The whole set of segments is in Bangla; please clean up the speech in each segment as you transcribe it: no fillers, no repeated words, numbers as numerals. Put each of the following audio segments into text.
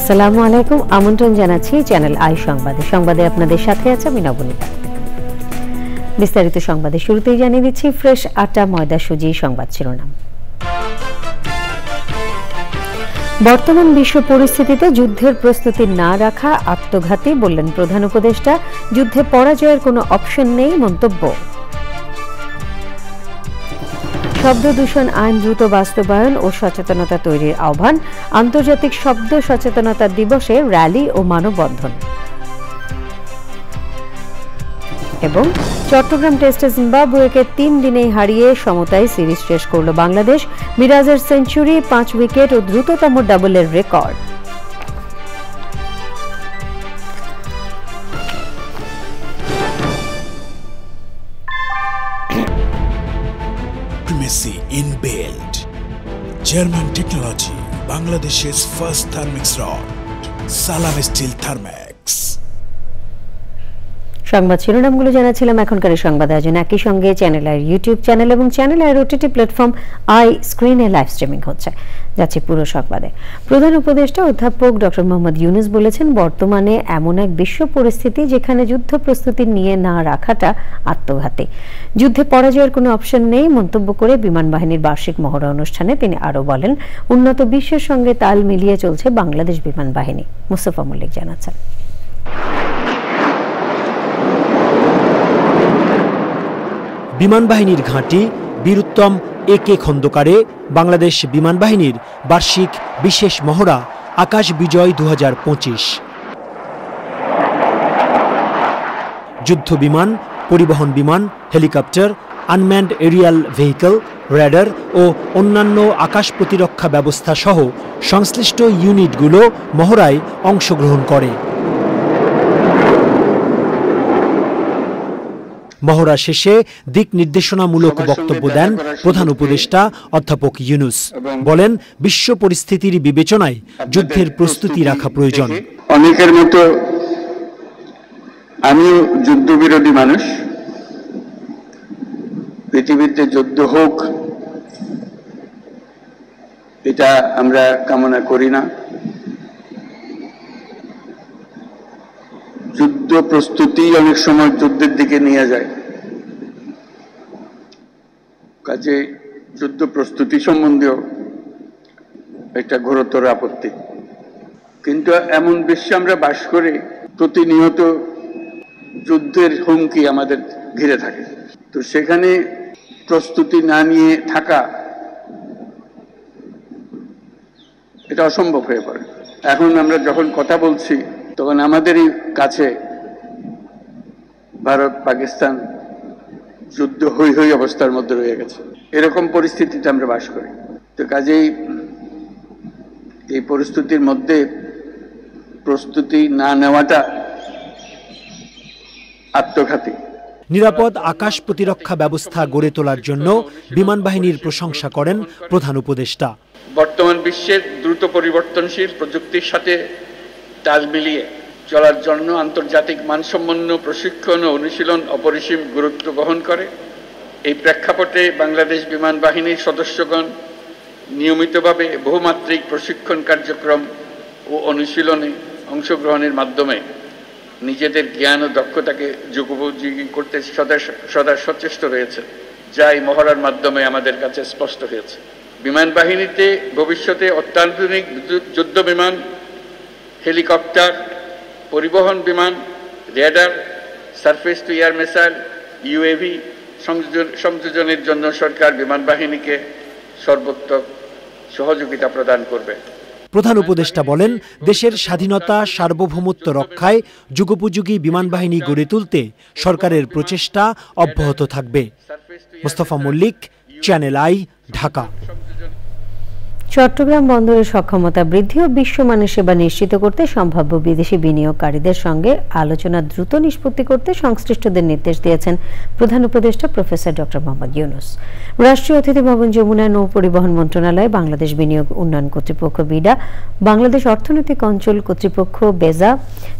আসসালামু আলাইকুম, আমন্ত্রণ জানাচ্ছি চ্যানেল আই সংবাদে আপনাদের সাথে আছে আমি নবনীতা। বিস্তারিত সংবাদে শুরুতেই জানিয়ে দিচ্ছি ফ্রেশ আটা ময়দা সুজি সংবাদ শিরোনাম। বর্তমান বিশ্ব পরিস্থিতিতে যুদ্ধের প্রস্তুতি না রাখা আত্মঘাতী বললেন প্রধান উপদেষ্টা। যুদ্ধে পরাজয়ের কোনো অপশন নেই মন্তব্য। শব্দ দূষণ আইন দ্রুত বাস্তবায়ন ও সচেতনতা তৈরির আহ্বান। আন্তর্জাতিক শব্দ সচেতনতা দিবসে র্যালি ও মানববন্ধন। এবং চট্টগ্রাম টেস্টে জিম্বাবুয়েকে 3 দিনেই হারিয়ে সমতায় সিরিজ শেষ করল বাংলাদেশ। মিরাজের সেঞ্চুরি, 5 উইকেট ও দ্রুততম ডাবলের record. Inbuilt German technology, Bangladesh's first thermix rod, Salam Steel Thermax. সংবাদ শিরোনামগুলো জানাচ্ছিলাম। এখনকার সংবাদ আয়োজন একই সঙ্গে চ্যানেল আইয়ের ইউটিউব চ্যানেল এবং চ্যানেল আইয়ের ওটিটি প্ল্যাটফর্ম আই স্ক্রিনে লাইভ স্ট্রিমিং হচ্ছে। যাচ্ছে পুরো সংবাদে। প্রধান উপদেষ্টা অধ্যাপক ডক্টর মোহাম্মদ ইউনূস বলেছেন, বর্তমানে এমন এক বিশ্ব পরিস্থিতি যেখানে যুদ্ধ প্রস্তুতি নিয়ে না রাখাটা আত্মঘাতী। যুদ্ধে পরাজয়ের কোনো অপশন নেই মন্তব্য করে বিমান বাহিনীর বার্ষিক মহড়া অনুষ্ঠানে তিনি আরও বলেন, উন্নত বিশ্বের সঙ্গে তাল মিলিয়ে চলছে বাংলাদেশ বিমান বাহিনী। মুস্তফা মল্লিক জানাচ্ছেন। বিমান বাহিনীর ঘাঁটি বীরুত্তম একে খন্দকারে বাংলাদেশ বিমান বাহিনীর বার্ষিক বিশেষ মহড়া আকাশ বিজয় 2025। যুদ্ধ বিমান, পরিবহন বিমান, helicopter, unmanned aerial vehicle, radar ও অন্যান্য আকাশ প্রতিরক্ষা ব্যবস্থা সহ সংশ্লিষ্ট ইউনিটগুলো মহড়ায় অংশগ্রহণ করে। মহড়া শেষে দিক নির্দেশনামূলক বক্তব্য দেন প্রধান উপদেষ্টা অধ্যাপক ইউনূস। বলেন, বিশ্ব পরিস্থিতির বিবেচনায় যুদ্ধের প্রস্তুতি রাখা প্রয়োজন। অনেকের মতো আমিও যুদ্ধবিরোধী মানুষ। পৃথিবীতে যুদ্ধ হোক এটা আমরা কামনা করি না। যুদ্ধ প্রস্তুতি অনেক সময় যুদ্ধের দিকে নিয়ে যায়, কাজে যুদ্ধ প্রস্তুতি সম্বন্ধেও একটা ঘোরতর আপত্তি। কিন্তু এমন বিশ্বে আমরা বাস করি, প্রতিনিয়ত যুদ্ধের হুমকি আমাদের ঘিরে থাকে। তো সেখানে প্রস্তুতি না নিয়ে থাকা এটা অসম্ভব হয়ে পড়ে। এখন আমরা যখন কথা বলছি তখন আমাদেরই কাছে ভারত পাকিস্তান যুদ্ধ হই হই অবস্থার মধ্যে রয়ে গেছে। এরকম পরিস্থিতিতে আমরা বাস করি। তো কাজেই এই পরিস্থিতির মধ্যে প্রস্তুতি না নেওয়াটা আত্মঘাতী। নিরাপদ আকাশ প্রতিরক্ষা ব্যবস্থা গড়ে তোলার জন্য বিমান বাহিনীর প্রশংসা করেন প্রধান উপদেষ্টা। বর্তমান বিশ্বের দ্রুত পরিবর্তনশীল প্রযুক্তির সাথে তাল মিলিয়ে চলার জন্য আন্তর্জাতিক মানসম্পন্ন প্রশিক্ষণ ও অনুশীলন অপরিসীম গুরুত্ব বহন করে। এই প্রেক্ষাপটে বাংলাদেশ বিমান বাহিনীর সদস্যগণ নিয়মিতভাবে বহুমাত্রিক প্রশিক্ষণ কার্যক্রম ও অনুশীলনে অংশগ্রহণের মাধ্যমে নিজেদের জ্ঞান ও দক্ষতাকে যুগোপযোগী করতে সদা সচেষ্ট রয়েছে, যা এই মহড়ার মাধ্যমে আমাদের কাছে স্পষ্ট হয়েছে। বিমান বাহিনীতে ভবিষ্যতে অত্যাধুনিক যুদ্ধ বিমান, হেলিকপ্টার, পরিবহন বিমান, radar, surface to air missile, UAV সংযোজনের জন্য সরকার বিমান বাহিনীকে সর্বোত্তম সহযোগিতা প্রদান করবে। প্রধান উপদেষ্টা বলেন, দেশের স্বাধীনতা সার্বভৌমত্ব রক্ষায় যুগোপযোগী বিমান বাহিনী গড়ে তুলতে সরকারের প্রচেষ্টা অব্যাহত থাকবে। Mustafa Mallik, channel I, Dhaka. চট্টগ্রাম বন্দরের সক্ষমতা বৃদ্ধি ও বিশ্বমানের সেবা নিশ্চিত করতে সম্ভাব্য বিদেশি বিনিয়োগকারীদের সঙ্গে আলোচনা দ্রুত নিষ্পত্তি করতে সংশ্লিষ্টদের নির্দেশ দিয়েছেন প্রধান উপদেষ্টা প্রফেসর ডক্টর মোহাম্মদ ইউনূস। রাষ্ট্রীয় অতিথি ভবন যমুনা নৌ পরিবহন মন্ত্রণালয়, বাংলাদেশ বিনিয়োগ উন্নয়ন কর্তৃপক্ষ বিডা, বাংলাদেশ অর্থনৈতিক অঞ্চল কর্তৃপক্ষ বেজা,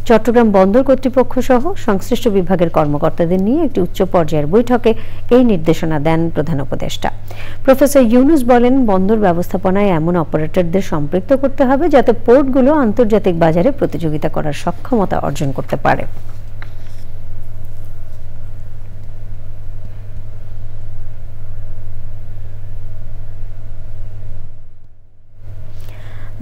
চট্টগ্রাম বন্দর কর্তৃপক্ষ সহ সংশ্লিষ্ট বিভাগের কর্মকর্তাদের নিয়ে একটি উচ্চ পর্যায়ের বৈঠকে এই নির্দেশনা দেন প্রধান উপদেষ্টা। প্রফেসর ইউনূস বলেন, বন্দর ব্যবস্থাপনায় এমন অপারেটরদের সম্পৃক্ত করতে হবে যাতে পোর্টগুলো আন্তর্জাতিক বাজারে প্রতিযোগিতা করার সক্ষমতা অর্জন করতে পারে।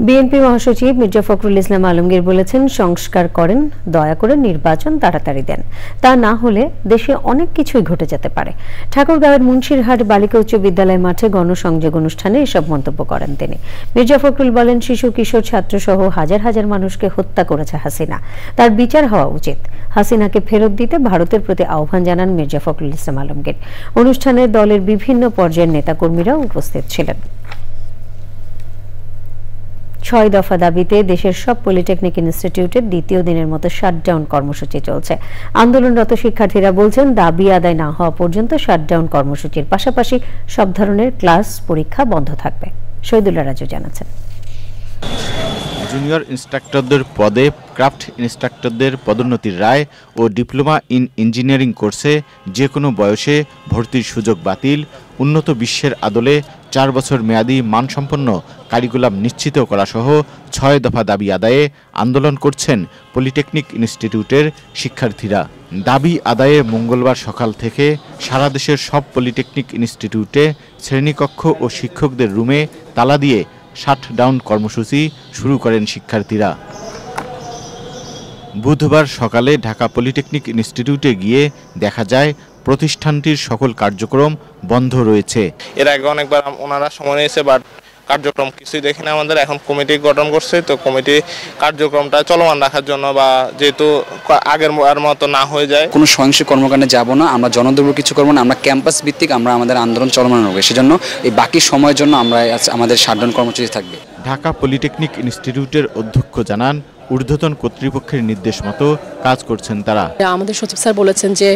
বিএনপি মহাসচিব মির্জা ফখরুল ইসলাম আলমগীর বলেছেন, সংস্কার করেন, দয়া করে নির্বাচন তাড়াতাড়ি দেন, তা না হলে দেশে অনেক কিছুই ঘটে যেতে পারে। ঠাকুরগাঁওয়ের মুন্সিরহাট বালিকা উচ্চ বিদ্যালয় মাঠে গণসংযোগ অনুষ্ঠানে এসব মন্তব্য করেন তিনি। মির্জা ফখরুল বলেন, শিশু কিশোর ছাত্র সহ হাজার হাজার মানুষকে হত্যা করেছে হাসিনা, তার বিচার হওয়া উচিত। হাসিনাকে ফেরত দিতে ভারতের প্রতি আহ্বান জানান মির্জা ফখরুল ইসলাম আলমগীর। অনুষ্ঠানে দলের বিভিন্ন পর্যায়ের নেতাকর্মীরাও উপস্থিত ছিলেন। ৬ দফা দাবিতে দেশের সব পলিটেকনিক ইনস্টিটিউটের দ্বিতীয় দিনের মতো শাটডাউন কর্মসূচি চলছে। আন্দোলনরত শিক্ষার্থীরা বলছেন, দাবি আদায় না হওয়া পর্যন্ত শাটডাউন কর্মসূচির পাশাপাশি সব ধরনের ক্লাস পরীক্ষা বন্ধ থাকবে। শহীদুল্লাহ রাজু জানাচ্ছেন। জুনিয়র ইন্সট্রাক্টরদের পদে ক্রাফট ইন্সট্রাক্টরদের পদোন্নতির রায় ও ডিপ্লোমা ইন ইঞ্জিনিয়ারিং কোর্সে যে কোনো বয়সে ভর্তির সুযোগ বাতিল, উন্নত বিশ্বের আদলে ৪ বছর মেয়াদী মানসম্পন্ন কারিকুলাম নিশ্চিত করা সহ ৬ দফা দাবি আদায়ে আন্দোলন করছেন পলিটেকনিক ইনস্টিটিউটের শিক্ষার্থীরা। দাবি আদায়ে মঙ্গলবার সকাল থেকে সারা দেশের সব পলিটেকনিক ইনস্টিটিউটে শ্রেণীকক্ষ ও শিক্ষকদের রুমে তালা দিয়ে শাটডাউন কর্মসূচি শুরু করেন শিক্ষার্থীরা। বুধবার সকালে ঢাকা পলিটেকনিক ইনস্টিটিউটে গিয়ে দেখা যায় প্রতিষ্ঠানটির সকল কার্যক্রম বন্ধ রয়েছে। এর আগে অনেকবার ওনারা সময় নিয়েছে, বাট কার্যক্রম কিছুই দেখি না। আমাদের এখন কমিটি গঠন করছে, তো কমিটি কার্যক্রমটা চলমান রাখার জন্য, বা যেহেতু আগের মতো না হয়ে যায়, কোনো সহিংস কর্মকাণ্ডে যাব না, আমরা জনদ্রব্য কিছু করবো না, আমরা ক্যাম্পাস ভিত্তিক আমরা আমাদের আন্দোলন চলমান রাখবো। সেজন্য এই বাকি সময়ের জন্য আমরা আমাদের শাটডাউন কর্মসূচি থাকবে। ঢাকা পলিটেকনিক ইনস্টিটিউটের অধ্যক্ষ জানান, ঊর্ধ্বতন কর্তৃপক্ষের নির্দেশ মতো কাজ করছেন তারা। আমাদের সচিব স্যার বলেছেন যে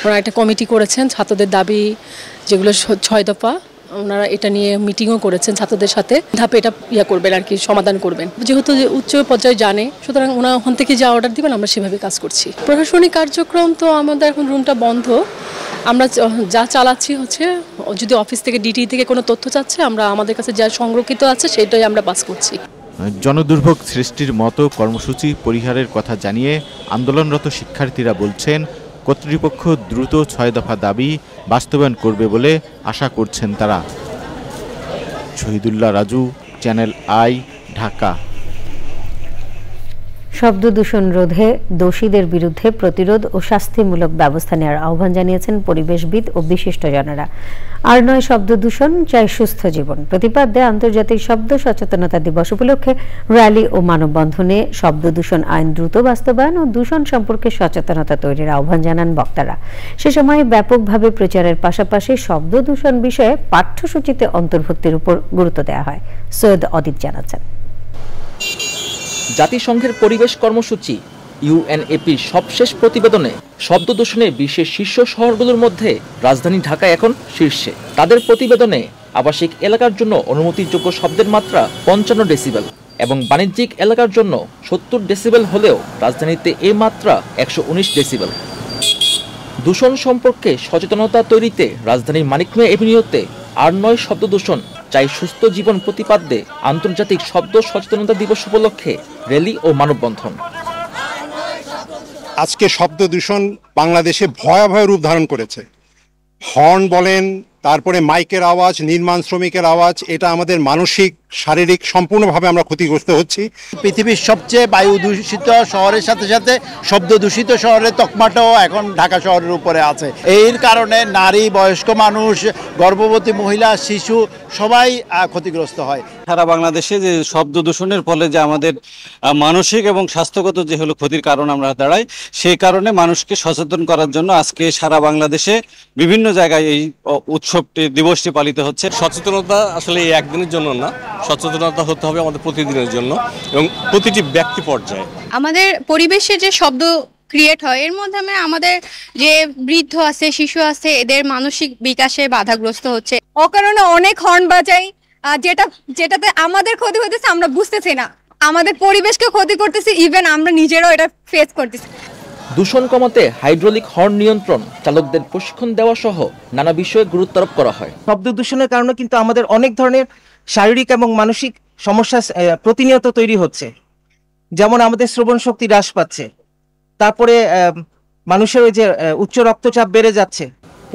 ওনারা একটা কমিটি করেছেন, ছাত্রদের দাবি যেগুলো ৬ দফা, ওনারা এটা নিয়ে মিটিংও করেছেন ছাত্রদের সাথে, ধাপে এটা করবেন আর কি, সমাধান করবেন। যেহেতু উচ্চ পর্যায়ে জানে, সুতরাং ওনারা ওখান থেকে যা অর্ডার দিবেন আমরা সেভাবে কাজ করছি। প্রশাসনিক কার্যক্রম তো আমাদের এখন রুমটা বন্ধ, আমরা যা চালাচ্ছি হচ্ছে, যদি অফিস থেকে ডিটি থেকে কোনো তথ্য চাচ্ছে, আমরা আমাদের কাছে যা সংরক্ষিত আছে সেটাই আমরা পাস করছি। জনদুর্ভোগ সৃষ্টির মতো কর্মসূচি পরিহারের কথা জানিয়ে আন্দোলনরত শিক্ষার্থীরা বলছেন, কর্তৃপক্ষ দ্রুত ৬ দফা দাবি বাস্তবায়ন করবে বলে আশা করছেন তারা। Shahidullah Raju, channel I, Dhaka. শব্দ দূষণ রোধে দোষীদের বিরুদ্ধে প্রতিরোধ ও শাস্তিমূলক ব্যবস্থা নেওয়ার আহ্বান জানিয়েছেন পরিবেশবিদ ও বিশিষ্টজনেরা। আর নয় শব্দ দূষণ, চাই সুস্থ জীবন প্রতিপাদ্যে আন্তর্জাতিক শব্দ সচেতনতা দিবস উপলক্ষে র্যালি ও মানববন্ধনে শব্দ দূষণ আইন দ্রুত বাস্তবায়ন ও দূষণ সম্পর্কে সচেতনতা তৈরির আহ্বান জানান বক্তারা। সে সময় ব্যাপকভাবে প্রচারের পাশাপাশি শব্দ দূষণ বিষয়ে পাঠ্যসূচিতে অন্তর্ভুক্তির উপর গুরুত্ব দেওয়া হয়। সৈয়দ অদিত জানাচ্ছেন। জাতিসংঘের পরিবেশ কর্মসূচি ইউএনএপির সবশেষ প্রতিবেদনে শব্দ দূষণে বিশ্বের শীর্ষ শহরগুলোর মধ্যে রাজধানী ঢাকা এখন শীর্ষে। তাদের প্রতিবেদনে আবাসিক এলাকার জন্য অনুমতিযোগ্য শব্দের মাত্রা ৫৫ ডেসিবেল এবং বাণিজ্যিক এলাকার জন্য ৭০ ডেসিবেল হলেও রাজধানীতে এই মাত্রা ১১৯ ডেসিবেল। দূষণ সম্পর্কে সচেতনতা তৈরিতে রাজধানীর মানিক মিয়া এভিনিউতে আর নয় শব্দ দূষণ, চাই সুস্থ জীবন প্রতিপাদ্যে আন্তর্জাতিক শব্দ সচেতনতা দিবস উপলক্ষে র্যালি ও মানববন্ধন। আজকে শব্দ দূষণ বাংলাদেশে ভয়াবহ রূপ ধারণ করেছে। হর্ন বলেন, তারপরে মাইকের আওয়াজ, নির্মাণ শ্রমিকের আওয়াজ, এটা আমাদের মানসিক শারীরিক সম্পূর্ণভাবে আমরা ক্ষতিগ্রস্ত হচ্ছি। পৃথিবীর সবচেয়ে বায়ু দূষিত শহরের সাথে সাথে শব্দ দূষিত শহরের তকমাটাও এখন ঢাকা শহরের উপরে আছে। এর কারণে নারী, বয়স্ক মানুষ, গর্ভবতী মহিলা, শিশু সবাই ক্ষতিগ্রস্ত হয়। সারা বাংলাদেশে যে শব্দ দূষণের ফলে যে আমাদের মানসিক এবং স্বাস্থ্যগত যে হলো ক্ষতির কারণ আমরা দাঁড়াই, সেই কারণে মানুষকে সচেতন করার জন্য আজকে সারা বাংলাদেশে বিভিন্ন জায়গায় এই উৎসবটি দিবসটি পালিত হচ্ছে। সচেতনতা আসলে এই একদিনের জন্য না, সচেতনতা হতে হবে আমাদের প্রতিদিনের জন্য এবং প্রতিটি ব্যক্তি পর্যায়ে। আমাদের পরিবেশে যে শব্দ ক্রিয়েট হয় এর মাধ্যমে আমাদের যে বৃদ্ধ আছে, শিশু আছে, এদের মানসিক বিকাশে বাধাগ্রস্ত হচ্ছে। অকারণে অনেক হর্ন বাজাই, যেটাতে আমাদের ক্ষতি হতেছে আমরা বুঝতেছি না, আমাদের পরিবেশকে ক্ষতি করতেছি, ইভেন আমরা নিজেরাও এটা ফেস করতেছি। দূষণ কমাতে হাইড্রোলিক হর্ন নিয়ন্ত্রণ, চালকদের প্রশিক্ষণ দেওয়া সহ নানা বিষয়ে গুরুত্ব আরোপ করা হয়। শব্দ দূষণের কারণে কিন্তু আমাদের অনেক ধরনের শারীরিক এবং মানসিক সমস্যা প্রতিনিয়ত তৈরি হচ্ছে। যেমন আমাদের শ্রবণ শক্তি হ্রাস পাচ্ছে, তারপরে মানুষের ওই যে উচ্চ রক্তচাপ বেড়ে যাচ্ছে।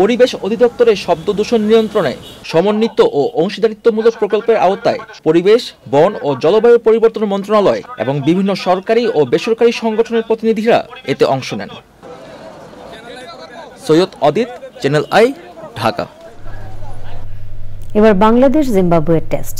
পরিবেশ অধিদপ্তরের শব্দ দূষণ নিয়ন্ত্রণে সমন্বিত ও অংশীদারিত্বমূলক প্রকল্পের আওতায় পরিবেশ, বন ও জলবায়ু পরিবর্তন মন্ত্রণালয় এবং বিভিন্ন সরকারি ও বেসরকারি সংগঠনের প্রতিনিধিরা এতে অংশ নেন। সৈয়দ অদিত, চ্যানেল আই, ঢাকা। এবার বাংলাদেশ জিম্বাবুয়ের টেস্ট।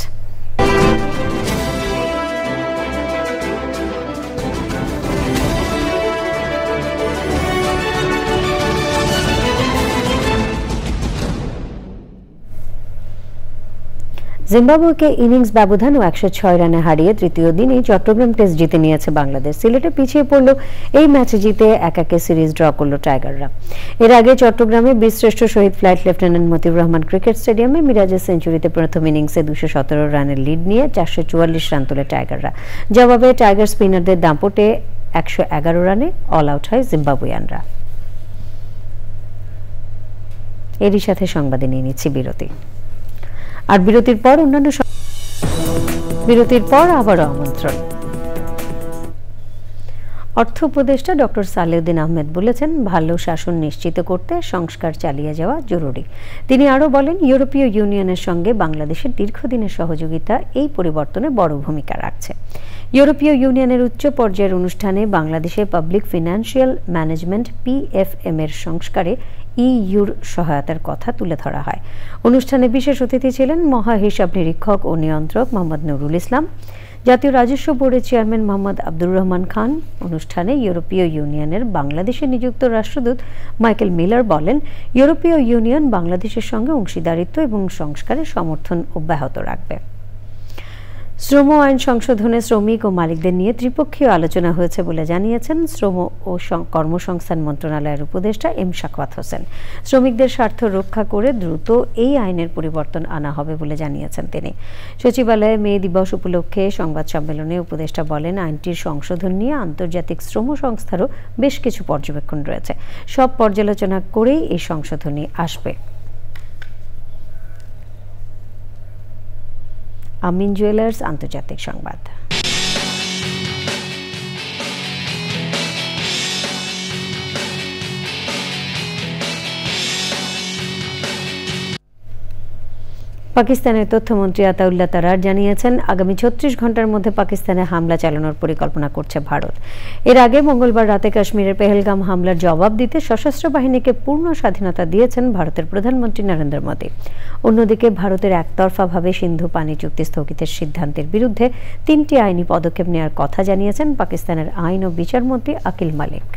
জিম্বাবুয়েকে ইনিংস ব্যবধান ও 106 রানে হারিয়ে তৃতীয় দিনে চট্টগ্রাম টেস্ট জিতে নিয়েছে বাংলাদেশ। সিলেটে পিছিয়ে পড়ল এই ম্যাচে জিতে 1-1 সিরিজ ড্র করল টাইগাররা। এর আগে চট্টগ্রামে বীরশ্রেষ্ঠ শহীদ flight lieutenant Motiur Rahman cricket স্টেডিয়ামে মিরাজের সেঞ্চুরিতে প্রথম ইনিংসে 217 রানের লিড নিয়ে 444 রান তোলে টাইগাররা। জবাবে টাইগার স্পিনারদের দাপটে 111 রানে অল আউট হয় জিম্বাবুয়ানরা। এরই সাথে সংবাদে নিয়ে নিচ্ছি বিরতি। আর বিরতির পর আবারও আমন্ত্রণ। অর্থ উপদেষ্টা ডক্টর সালেউদ্দিন আহমেদ বলেছেন, ভালো শাসন নিশ্চিত করতে সংস্কার চালিয়ে যাওয়া জরুরি। তিনি আরও বলেন, ইউরোপীয় ইউনিয়নের সঙ্গে বাংলাদেশের দীর্ঘদিনের সহযোগিতা এই পরিবর্তনে বড় ভূমিকা রাখছে। ইউরোপীয় ইউনিয়নের উচ্চ পর্যায়ের অনুষ্ঠানে বাংলাদেশে পাবলিক ফিনান্সিয়াল ম্যানেজমেন্ট PFM এর সংস্কারে ইউর সহায়তার কথা তুলে ধরা হয়। অনুষ্ঠানে বিশেষ অতিথি ছিলেন মহা হিসাব নিরীক্ষক ও নিয়ন্ত্রক মোহাম্মদ নুরুল ইসলাম, জাতীয় রাজস্ব বোর্ডের চেয়ারম্যান মোহাম্মদ আব্দুর রহমান খান। অনুষ্ঠানে ইউরোপীয় ইউনিয়নের বাংলাদেশে নিযুক্ত রাষ্ট্রদূত মাইকেল মিলার বলেন, ইউরোপীয় ইউনিয়ন বাংলাদেশের সঙ্গে অংশীদারিত্ব এবং সংস্কারের সমর্থন অব্যাহত রাখবে। শ্রম আইন সংশোধনে শ্রমিক ও মালিকদের নিয়ে ত্রিপক্ষীয় আলোচনা হয়েছে বলে জানিয়েছেন শ্রম ও কর্মসংস্থান মন্ত্রণালয়ের উপদেষ্টা এম শাকওয়াত হোসেন। শ্রমিকদের স্বার্থ রক্ষা করে দ্রুত এই আইনের পরিবর্তন আনা হবে বলে জানিয়েছেন তিনি। সচিবালয়ে মে দিবস উপলক্ষে সংবাদ সম্মেলনে উপদেষ্টা বলেন, আইনটির সংশোধন নিয়ে আন্তর্জাতিক শ্রম সংস্থারও বেশ কিছু পর্যবেক্ষণ রয়েছে। সব পর্যালোচনা করেই এই সংশোধনী আসবে। আমিন জুয়েলার্স আন্তর্জাতিক সংবাদ। পাকিস্তানের তথ্যমন্ত্রী আতাউল্লাহ তারার জানিয়েছেন, আগামী 36 ঘন্টার মধ্যে পাকিস্তানে হামলা চালানোর পরিকল্পনা করছে ভারত। এর আগে মঙ্গলবার রাতে কাশ্মীরের পেহেলগাম হামলার জবাব দিতে সশস্ত্র বাহিনীকে পূর্ণ স্বাধীনতা দিয়েছেন ভারতের প্রধানমন্ত্রী নরেন্দ্র মোদী। অন্যদিকে ভারতের একতরফাভাবে সিন্ধু পানি চুক্তি স্থগিতের সিদ্ধান্তের বিরুদ্ধে 3টি আইনি পদক্ষেপ নেওয়ার কথা জানিয়েছেন পাকিস্তানের আইন ও বিচারমন্ত্রী আকিল মালিক।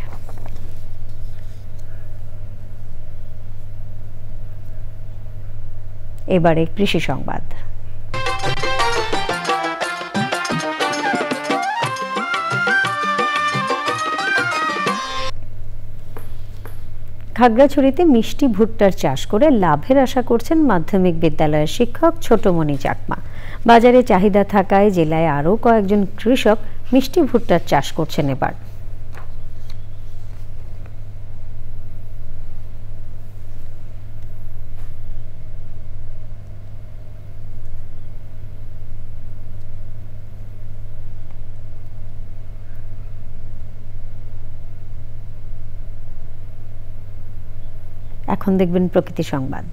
এবারে কৃষি সংবাদ। খাগড়াছড়িতে মিষ্টি ভুট্টার চাষ করে লাভের আশা করছেন মাধ্যমিক বিদ্যালয়ের শিক্ষক ছোটমণি চাকমা। বাজারে চাহিদা থাকায় জেলায় আরও কয়েকজন কৃষক মিষ্টি ভুট্টার চাষ করছেন এবার। এখন দেখবেন প্রকৃতি সংবাদ।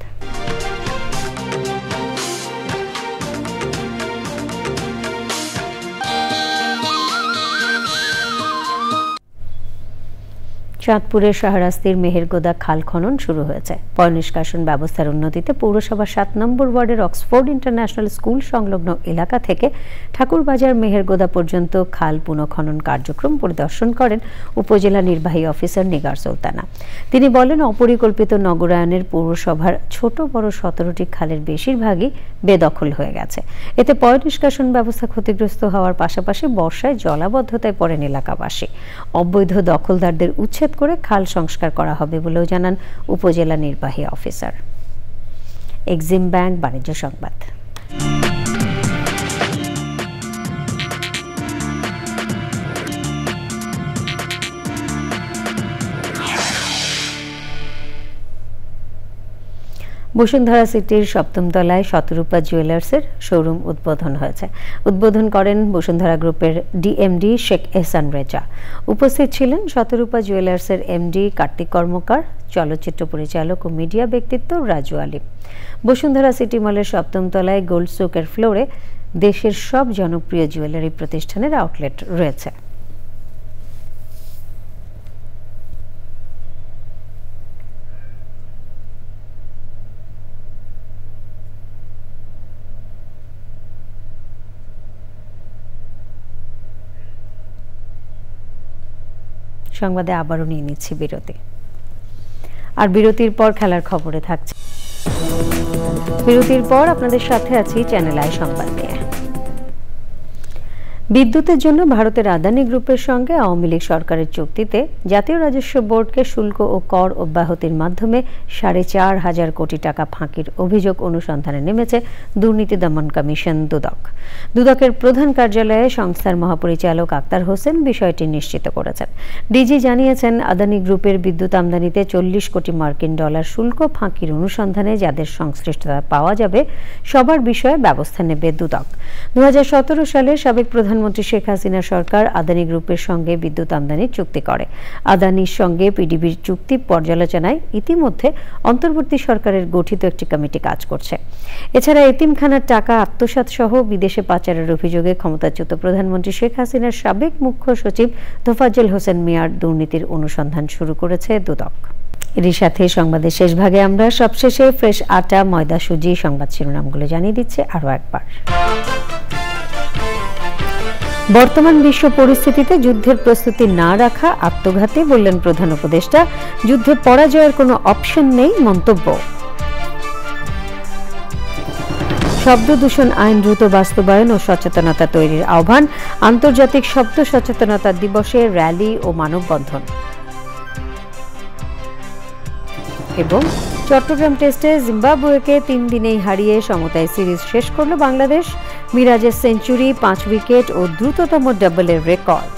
চাঁদপুরের শাহরাস্তির মেহেরগোদা খাল খনন শুরু হয়েছে। পয়ঃনিষ্কাশন ব্যবস্থার উন্নতিতে পৌরসভা 7 নম্বর ওয়ার্ডের অক্সফোর্ড ইন্টারন্যাশনাল স্কুল সংলগ্ন এলাকা থেকে ঠাকুরবাজার মেহেরগোদা পর্যন্ত খাল পুনঃখনন কার্যক্রম পরিদর্শন করেন উপজেলা নির্বাহী অফিসার নিগার সুলতানা। তিনি বলেন, অপরিকল্পিত নগরায়নের পৌরসভার ছোট বড় 17টি খালের বেশিরভাগই বেদখল হয়ে গেছে। এতে পয়ঃনিষ্কাশন ব্যবস্থা ক্ষতিগ্রস্ত হওয়ার পাশাপাশি বর্ষায় জলাবদ্ধতায় পড়েন এলাকাবাসী। অবৈধ দখলদারদের উচ্ছেদ করে খাল সংস্কার করা হবে বলেও জানান উপজেলা নির্বাহী অফিসার। এক্সিম ব্যাংক বাণিজ্য সংবাদ। বসুন্ধরা সিটির 7ম তলায় শতরূপা জুয়েলার্সের শোরুম উদ্বোধন হয়েছে। উদ্বোধন করেন বসুন্ধরা গ্রুপের ডিএমডি শেখ এহসান রেজা। উপস্থিত ছিলেন শতরূপা জুয়েলার্সের এমডি কার্তিক কর্মকার, চলচ্চিত্র পরিচালক ও মিডিয়া ব্যক্তিত্ব রাজু আলী। বসুন্ধরা সিটি মলের 7ম তলায় গোল্ড সুকের ফ্লোরে দেশের সব জনপ্রিয় জুয়েলারি প্রতিষ্ঠানের আউটলেট রয়েছে। সংবাদে আবারও নিয়ে নিচ্ছি বিরতি, আর বিরতির পর খেলার খবরে থাকছে। বিরতির পর আপনাদের সাথে আছি চ্যানেল আই সংবাদ নিয়ে। বিদ্যুতের জন্য ভারতের আদানি গ্রুপের সঙ্গে আওয়ামী লীগ সরকারের চুক্তিতে জাতীয় রাজস্ব বোর্ডকে শুল্ক ও কর অব্যাহতির মাধ্যমে 4,500 কোটি টাকা ফাঁকির অভিযোগ অনুসন্ধানে নেমেছে দুর্নীতি দমন কমিশন দুদক। দুদকের প্রধান কার্যালয়ে সংস্থার মহাপরিচালক আক্তার হোসেন বিষয়টি নিশ্চিত করেছেন। ডিজি জানিয়েছেন, আদানি গ্রুপের বিদ্যুৎ আমদানিতে 40 কোটি মার্কিন ডলার শুল্ক ফাঁকির অনুসন্ধানে যাদের সংশ্লিষ্টতা পাওয়া যাবে সবার বিষয়ে ব্যবস্থা নেবে দুদক। 2017 সালে সাবেক প্রধানমন্ত্রী শেখ হাসিনা সরকার আদানি গ্রুপের সঙ্গে বিদ্যুৎ আমদানির চুক্তি করে। আদানির সঙ্গে পিডিবির চুক্তি পর্যালোচনায় ইতিমধ্যে অন্তর্বর্তী সরকারের গঠিত একটি কমিটি কাজ করছে। এছাড়া এতিমখানার টাকা আত্মসাৎ সহ বিদেশে পাচারের অভিযোগে ক্ষমতাচ্যুত প্রধানমন্ত্রী শেখ হাসিনার সাবেক মুখ্য সচিব তোফাজ্জল হোসেন মিয়ার দুর্নীতির অনুসন্ধান শুরু করেছে দুদক। এরই সাথে সংবাদের শেষ ভাগে আমরা সবশেষে ফ্রেশ আটা, ময়দা, সুজি সংবাদ শিরোনামগুলো জানিয়ে দিচ্ছে আরও একবার। বর্তমান বিশ্ব পরিস্থিতিতে যুদ্ধের প্রস্তুতি না রাখা আত্মঘাতী, বললেন প্রধান উপদেষ্টা। যুদ্ধে পরাজয়ের কোনো অপশন নেই মন্তব্য। শব্দ দূষণ আইন দ্রুত বাস্তবায়ন ও সচেতনতা তৈরির আহ্বান। আন্তর্জাতিক শব্দ সচেতনতা দিবসে র্যালি ও মানববন্ধন। এবং চট্টগ্রাম টেস্টে জিম্বাবুয়েকে 3 দিনেই হারিয়ে সমতায় সিরিজ শেষ করল বাংলাদেশ। মিরাজের সেঞ্চুরি, 5 উইকেট ও দ্রুততম ডাবলের রেকর্ড।